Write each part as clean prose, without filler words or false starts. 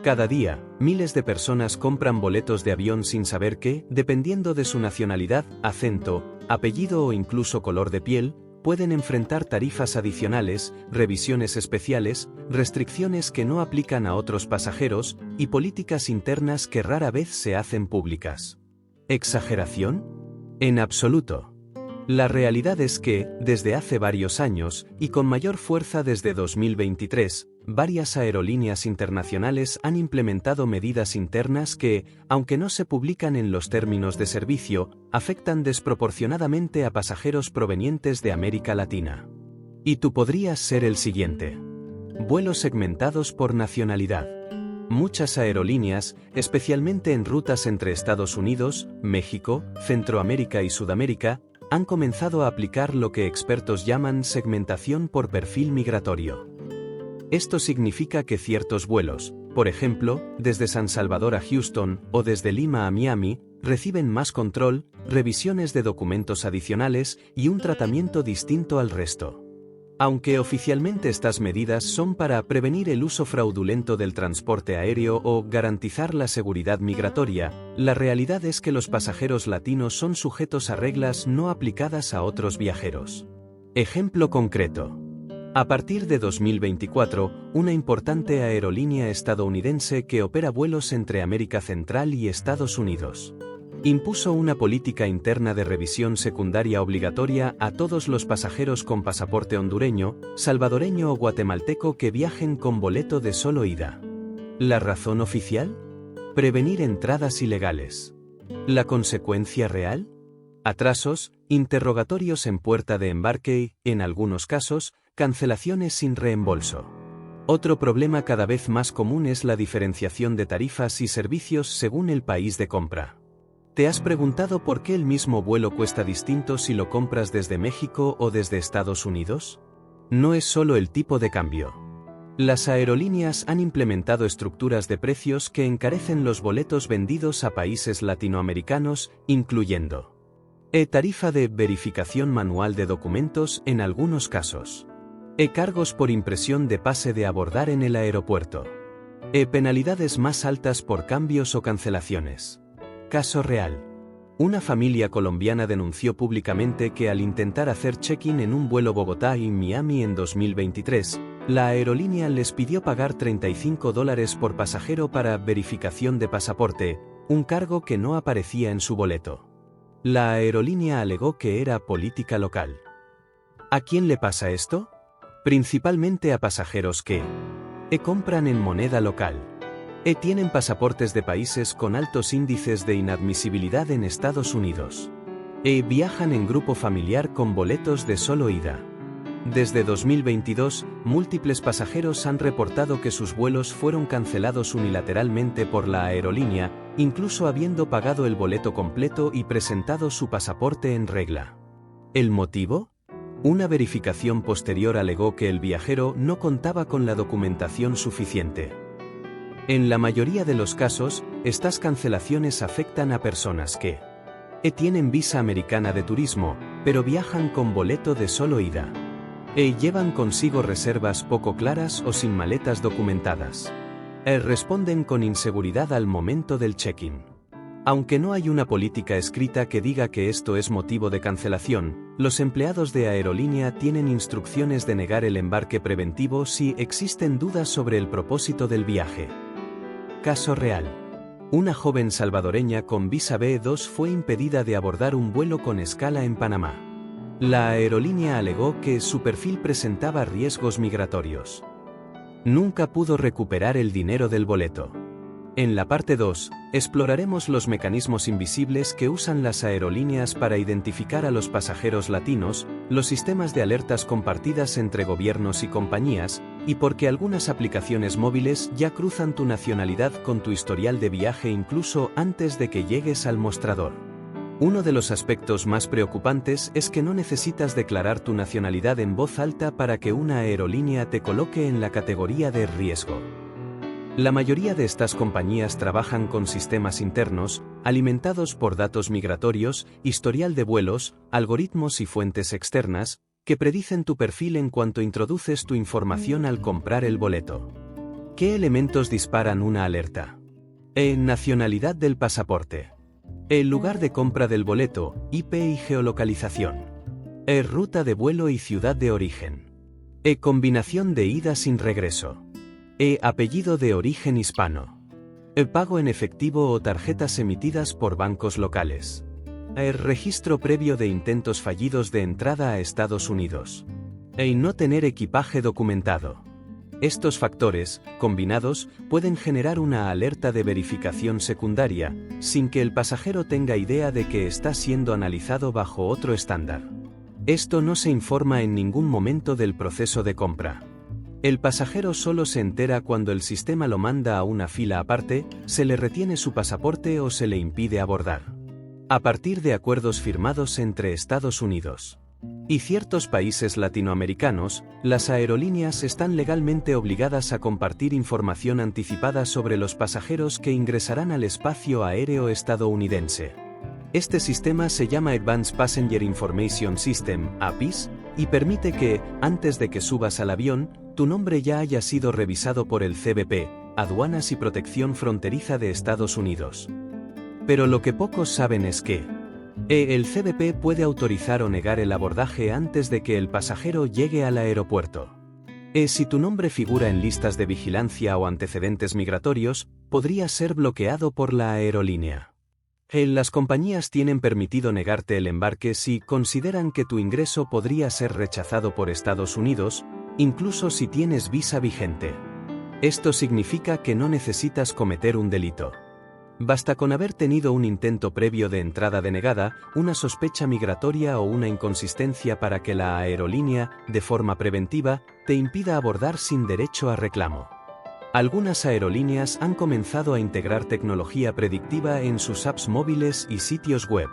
Cada día, miles de personas compran boletos de avión sin saber que, dependiendo de su nacionalidad, acento, apellido o incluso color de piel, pueden enfrentar tarifas adicionales, revisiones especiales, restricciones que no aplican a otros pasajeros, y políticas internas que rara vez se hacen públicas. ¿Exageración? En absoluto. La realidad es que, desde hace varios años, y con mayor fuerza desde 2023, varias aerolíneas internacionales han implementado medidas internas que, aunque no se publican en los términos de servicio, afectan desproporcionadamente a pasajeros provenientes de América Latina. Y tú podrías ser el siguiente. Vuelos segmentados por nacionalidad. Muchas aerolíneas, especialmente en rutas entre Estados Unidos, México, Centroamérica y Sudamérica, han comenzado a aplicar lo que expertos llaman segmentación por perfil migratorio. Esto significa que ciertos vuelos, por ejemplo, desde San Salvador a Houston o desde Lima a Miami, reciben más control, revisiones de documentos adicionales y un tratamiento distinto al resto. Aunque oficialmente estas medidas son para prevenir el uso fraudulento del transporte aéreo o garantizar la seguridad migratoria, la realidad es que los pasajeros latinos son sujetos a reglas no aplicadas a otros viajeros. Ejemplo concreto. A partir de 2024, una importante aerolínea estadounidense que opera vuelos entre América Central y Estados Unidos impuso una política interna de revisión secundaria obligatoria a todos los pasajeros con pasaporte hondureño, salvadoreño o guatemalteco que viajen con boleto de solo ida. ¿La razón oficial? Prevenir entradas ilegales. ¿La consecuencia real? Atrasos, interrogatorios en puerta de embarque y, en algunos casos, cancelaciones sin reembolso. Otro problema cada vez más común es la diferenciación de tarifas y servicios según el país de compra. ¿Te has preguntado por qué el mismo vuelo cuesta distinto si lo compras desde México o desde Estados Unidos? No es solo el tipo de cambio. Las aerolíneas han implementado estructuras de precios que encarecen los boletos vendidos a países latinoamericanos, incluyendo tarifa de verificación manual de documentos en algunos casos, cargos por impresión de pase de abordar en el aeropuerto, penalidades más altas por cambios o cancelaciones. Caso real. Una familia colombiana denunció públicamente que al intentar hacer check-in en un vuelo Bogotá y Miami en 2023, la aerolínea les pidió pagar $35 por pasajero para verificación de pasaporte, un cargo que no aparecía en su boleto. La aerolínea alegó que era política local. ¿A quién le pasa esto? Principalmente a pasajeros que compran en moneda local. Tienen pasaportes de países con altos índices de inadmisibilidad en Estados Unidos. Viajan en grupo familiar con boletos de solo ida. Desde 2022, múltiples pasajeros han reportado que sus vuelos fueron cancelados unilateralmente por la aerolínea, incluso habiendo pagado el boleto completo y presentado su pasaporte en regla. ¿El motivo? Una verificación posterior alegó que el viajero no contaba con la documentación suficiente. En la mayoría de los casos, estas cancelaciones afectan a personas que tienen visa americana de turismo, pero viajan con boleto de solo ida. Llevan consigo reservas poco claras o sin maletas documentadas. Responden con inseguridad al momento del check-in. Aunque no hay una política escrita que diga que esto es motivo de cancelación, los empleados de aerolínea tienen instrucciones de negar el embarque preventivo si existen dudas sobre el propósito del viaje. Caso real. Una joven salvadoreña con visa B2 fue impedida de abordar un vuelo con escala en Panamá. La aerolínea alegó que su perfil presentaba riesgos migratorios. Nunca pudo recuperar el dinero del boleto. En la parte 2, exploraremos los mecanismos invisibles que usan las aerolíneas para identificar a los pasajeros latinos, los sistemas de alertas compartidas entre gobiernos y compañías, y por qué algunas aplicaciones móviles ya cruzan tu nacionalidad con tu historial de viaje incluso antes de que llegues al mostrador. Uno de los aspectos más preocupantes es que no necesitas declarar tu nacionalidad en voz alta para que una aerolínea te coloque en la categoría de riesgo. La mayoría de estas compañías trabajan con sistemas internos, alimentados por datos migratorios, historial de vuelos, algoritmos y fuentes externas, que predicen tu perfil en cuanto introduces tu información al comprar el boleto. ¿Qué elementos disparan una alerta? Nacionalidad del pasaporte. El lugar de compra del boleto, IP y geolocalización. Ruta de vuelo y ciudad de origen. Combinación de ida sin regreso. Apellido de origen hispano. Pago en efectivo o tarjetas emitidas por bancos locales. Registro previo de intentos fallidos de entrada a Estados Unidos. No tener equipaje documentado. Estos factores, combinados, pueden generar una alerta de verificación secundaria, sin que el pasajero tenga idea de que está siendo analizado bajo otro estándar. Esto no se informa en ningún momento del proceso de compra. El pasajero solo se entera cuando el sistema lo manda a una fila aparte, se le retiene su pasaporte o se le impide abordar. A partir de acuerdos firmados entre Estados Unidos y ciertos países latinoamericanos, las aerolíneas están legalmente obligadas a compartir información anticipada sobre los pasajeros que ingresarán al espacio aéreo estadounidense. Este sistema se llama Advanced Passenger Information System, APIS, y permite que, antes de que subas al avión, tu nombre ya haya sido revisado por el CBP, Aduanas y Protección Fronteriza de Estados Unidos. Pero lo que pocos saben es que el CBP puede autorizar o negar el abordaje antes de que el pasajero llegue al aeropuerto. Si tu nombre figura en listas de vigilancia o antecedentes migratorios, podría ser bloqueado por la aerolínea. Las compañías tienen permitido negarte el embarque si consideran que tu ingreso podría ser rechazado por Estados Unidos, incluso si tienes visa vigente. Esto significa que no necesitas cometer un delito. Basta con haber tenido un intento previo de entrada denegada, una sospecha migratoria o una inconsistencia para que la aerolínea, de forma preventiva, te impida abordar sin derecho a reclamo. Algunas aerolíneas han comenzado a integrar tecnología predictiva en sus apps móviles y sitios web.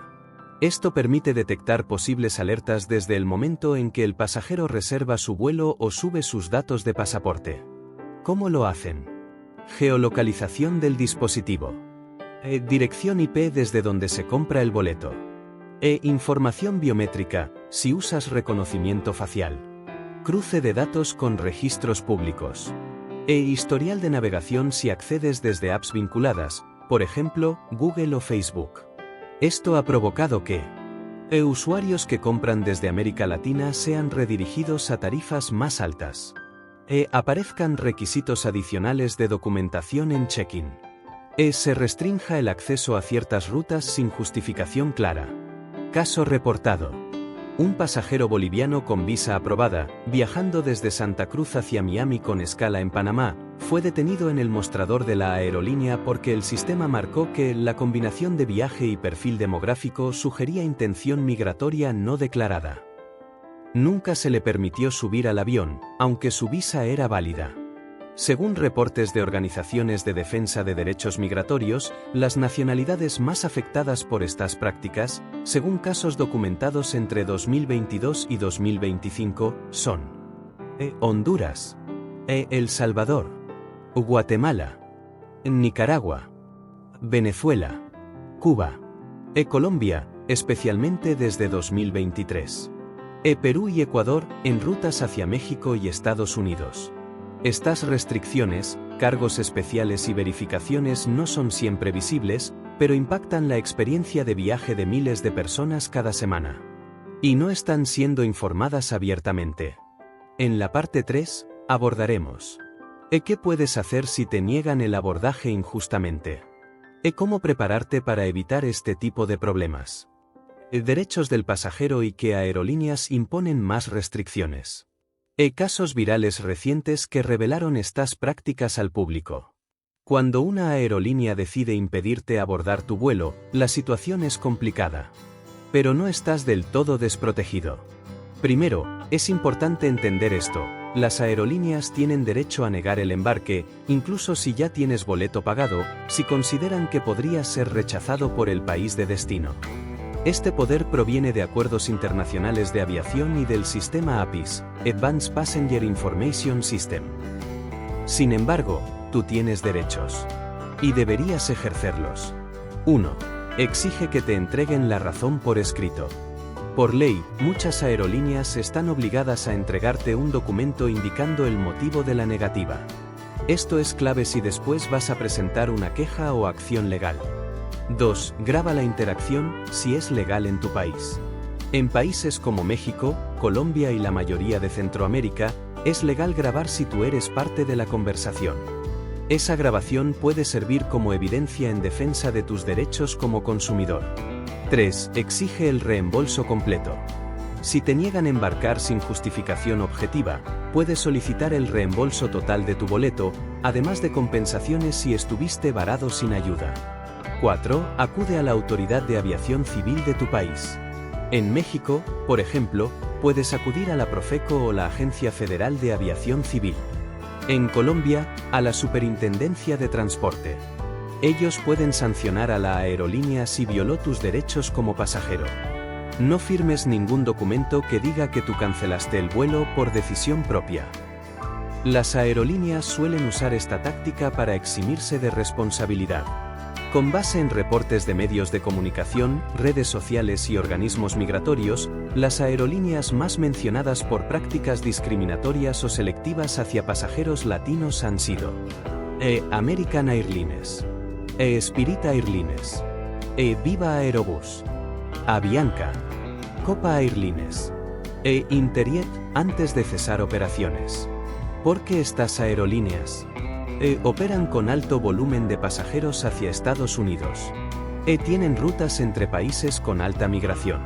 Esto permite detectar posibles alertas desde el momento en que el pasajero reserva su vuelo o sube sus datos de pasaporte. ¿Cómo lo hacen? Geolocalización del dispositivo. Dirección IP desde donde se compra el boleto. Información biométrica, si usas reconocimiento facial. Cruce de datos con registros públicos. Historial de navegación si accedes desde apps vinculadas, por ejemplo, Google o Facebook. Esto ha provocado que usuarios que compran desde América Latina sean redirigidos a tarifas más altas. Aparezcan requisitos adicionales de documentación en check-in. Se restrinja el acceso a ciertas rutas sin justificación clara. Caso reportado. Un pasajero boliviano con visa aprobada, viajando desde Santa Cruz hacia Miami con escala en Panamá, fue detenido en el mostrador de la aerolínea porque el sistema marcó que la combinación de viaje y perfil demográfico sugería intención migratoria no declarada. Nunca se le permitió subir al avión, aunque su visa era válida. Según reportes de organizaciones de defensa de derechos migratorios, las nacionalidades más afectadas por estas prácticas, según casos documentados entre 2022 y 2025, son Honduras, El Salvador, Guatemala, Nicaragua, Venezuela, Cuba, Colombia, especialmente desde 2023, Perú y Ecuador, en rutas hacia México y Estados Unidos. Estas restricciones, cargos especiales y verificaciones no son siempre visibles, pero impactan la experiencia de viaje de miles de personas cada semana. Y no están siendo informadas abiertamente. En la parte 3, abordaremos ¿qué puedes hacer si te niegan el abordaje injustamente? ¿Cómo prepararte para evitar este tipo de problemas? Derechos del pasajero y qué aerolíneas imponen más restricciones. Casos virales recientes que revelaron estas prácticas al público. Cuando una aerolínea decide impedirte abordar tu vuelo, la situación es complicada. Pero no estás del todo desprotegido. Primero, es importante entender esto: las aerolíneas tienen derecho a negar el embarque, incluso si ya tienes boleto pagado, si consideran que podría ser rechazado por el país de destino. Este poder proviene de acuerdos internacionales de aviación y del sistema APIS, Advanced Passenger Information System. Sin embargo, tú tienes derechos. Y deberías ejercerlos. 1. Exige que te entreguen la razón por escrito. Por ley, muchas aerolíneas están obligadas a entregarte un documento indicando el motivo de la negativa. Esto es clave si después vas a presentar una queja o acción legal. 2. Graba la interacción, si es legal en tu país. En países como México, Colombia y la mayoría de Centroamérica, es legal grabar si tú eres parte de la conversación. Esa grabación puede servir como evidencia en defensa de tus derechos como consumidor. 3. Exige el reembolso completo. Si te niegan embarcar sin justificación objetiva, puedes solicitar el reembolso total de tu boleto, además de compensaciones si estuviste varado sin ayuda. 4. Acude a la autoridad de aviación civil de tu país. En México, por ejemplo, puedes acudir a la Profeco o la Agencia Federal de Aviación Civil. En Colombia, a la Superintendencia de Transporte. Ellos pueden sancionar a la aerolínea si violó tus derechos como pasajero. No firmes ningún documento que diga que tú cancelaste el vuelo por decisión propia. Las aerolíneas suelen usar esta táctica para eximirse de responsabilidad. Con base en reportes de medios de comunicación, redes sociales y organismos migratorios, las aerolíneas más mencionadas por prácticas discriminatorias o selectivas hacia pasajeros latinos han sido American Airlines, Spirit Airlines, Viva Aerobús, Avianca, Copa Airlines, Interjet antes de cesar operaciones. Porque estas aerolíneas operan con alto volumen de pasajeros hacia Estados Unidos. Tienen rutas entre países con alta migración.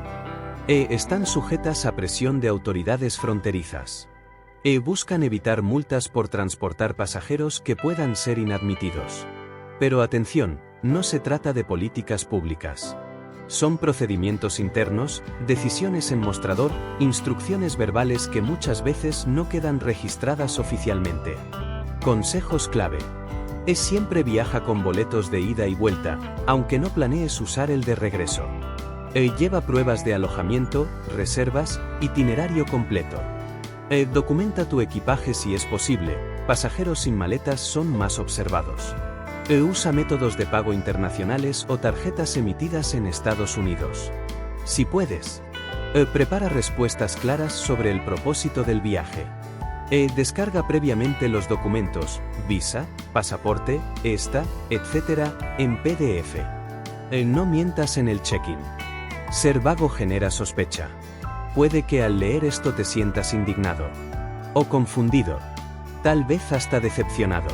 Están sujetas a presión de autoridades fronterizas. Buscan evitar multas por transportar pasajeros que puedan ser inadmitidos. Pero atención, no se trata de políticas públicas. Son procedimientos internos, decisiones en mostrador, instrucciones verbales que muchas veces no quedan registradas oficialmente. Consejos clave. Siempre viaja con boletos de ida y vuelta, aunque no planees usar el de regreso. Lleva pruebas de alojamiento, reservas, itinerario completo. Documenta tu equipaje si es posible, pasajeros sin maletas son más observados. Usa métodos de pago internacionales o tarjetas emitidas en Estados Unidos. Si puedes. Prepara respuestas claras sobre el propósito del viaje. Descarga previamente los documentos, visa, pasaporte, etc., en PDF. No mientas en el check-in. Ser vago genera sospecha. Puede que al leer esto te sientas indignado. O confundido. Tal vez hasta decepcionado.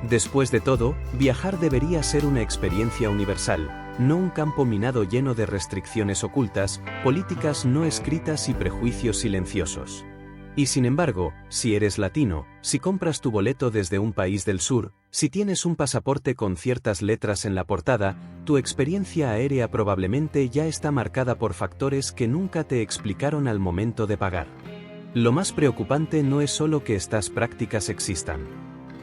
Después de todo, viajar debería ser una experiencia universal, no un campo minado lleno de restricciones ocultas, políticas no escritas y prejuicios silenciosos. Y sin embargo, si eres latino, si compras tu boleto desde un país del sur, si tienes un pasaporte con ciertas letras en la portada, tu experiencia aérea probablemente ya está marcada por factores que nunca te explicaron al momento de pagar. Lo más preocupante no es solo que estas prácticas existan.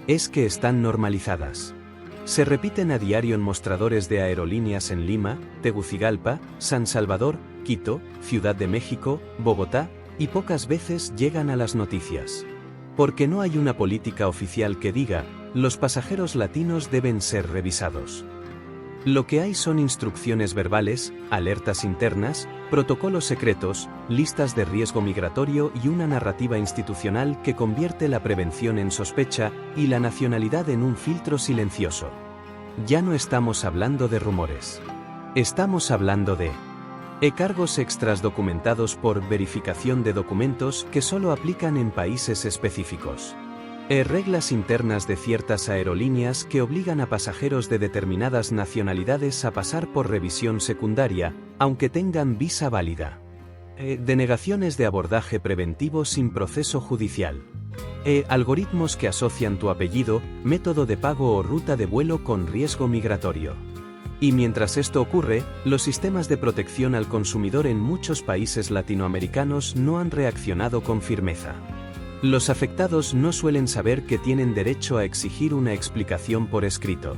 Es que están normalizadas. Se repiten a diario en mostradores de aerolíneas en Lima, Tegucigalpa, San Salvador, Quito, Ciudad de México, Bogotá, y pocas veces llegan a las noticias. Porque no hay una política oficial que diga, los pasajeros latinos deben ser revisados. Lo que hay son instrucciones verbales, alertas internas, protocolos secretos, listas de riesgo migratorio y una narrativa institucional que convierte la prevención en sospecha y la nacionalidad en un filtro silencioso. Ya no estamos hablando de rumores. Estamos hablando de cargos extras documentados por verificación de documentos que solo aplican en países específicos. Reglas internas de ciertas aerolíneas que obligan a pasajeros de determinadas nacionalidades a pasar por revisión secundaria, aunque tengan visa válida. Denegaciones de abordaje preventivo sin proceso judicial. Algoritmos que asocian tu apellido, método de pago o ruta de vuelo con riesgo migratorio. Y mientras esto ocurre, los sistemas de protección al consumidor en muchos países latinoamericanos no han reaccionado con firmeza. Los afectados no suelen saber que tienen derecho a exigir una explicación por escrito.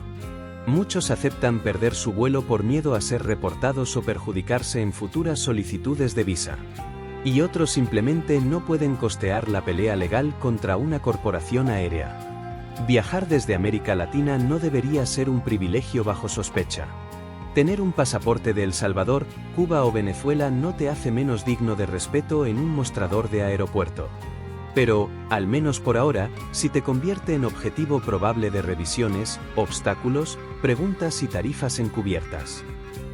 Muchos aceptan perder su vuelo por miedo a ser reportados o perjudicarse en futuras solicitudes de visa. Y otros simplemente no pueden costear la pelea legal contra una corporación aérea. Viajar desde América Latina no debería ser un privilegio bajo sospecha. Tener un pasaporte de El Salvador, Cuba o Venezuela no te hace menos digno de respeto en un mostrador de aeropuerto. Pero, al menos por ahora, si te convierte en objetivo probable de revisiones, obstáculos, preguntas y tarifas encubiertas.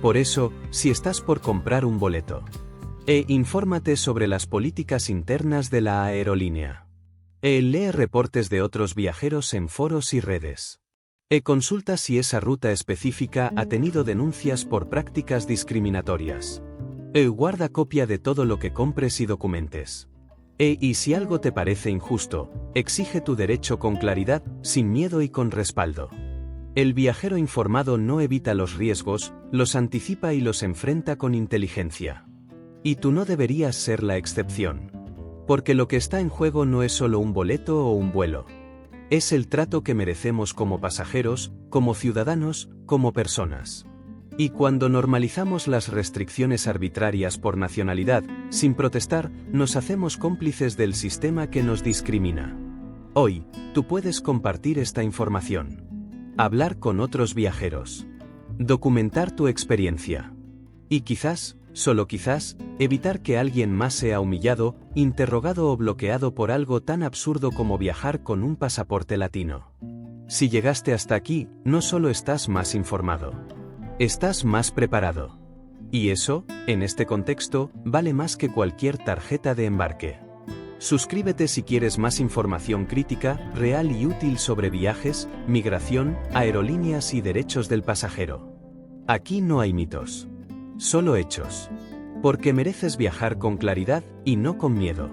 Por eso, si estás por comprar un boleto, infórmate sobre las políticas internas de la aerolínea. Lee reportes de otros viajeros en foros y redes. Consulta si esa ruta específica ha tenido denuncias por prácticas discriminatorias. Guarda copia de todo lo que compres y documentes. Y si algo te parece injusto, exige tu derecho con claridad, sin miedo y con respaldo. El viajero informado no evita los riesgos, los anticipa y los enfrenta con inteligencia. Y tú no deberías ser la excepción. Porque lo que está en juego no es solo un boleto o un vuelo. Es el trato que merecemos como pasajeros, como ciudadanos, como personas. Y cuando normalizamos las restricciones arbitrarias por nacionalidad, sin protestar, nos hacemos cómplices del sistema que nos discrimina. Hoy, tú puedes compartir esta información. Hablar con otros viajeros. Documentar tu experiencia. Y quizás, solo quizás, evitar que alguien más sea humillado, interrogado o bloqueado por algo tan absurdo como viajar con un pasaporte latino. Si llegaste hasta aquí, no solo estás más informado. Estás más preparado. Y eso, en este contexto, vale más que cualquier tarjeta de embarque. Suscríbete si quieres más información crítica, real y útil sobre viajes, migración, aerolíneas y derechos del pasajero. Aquí no hay mitos. Solo hechos. Porque mereces viajar con claridad y no con miedo.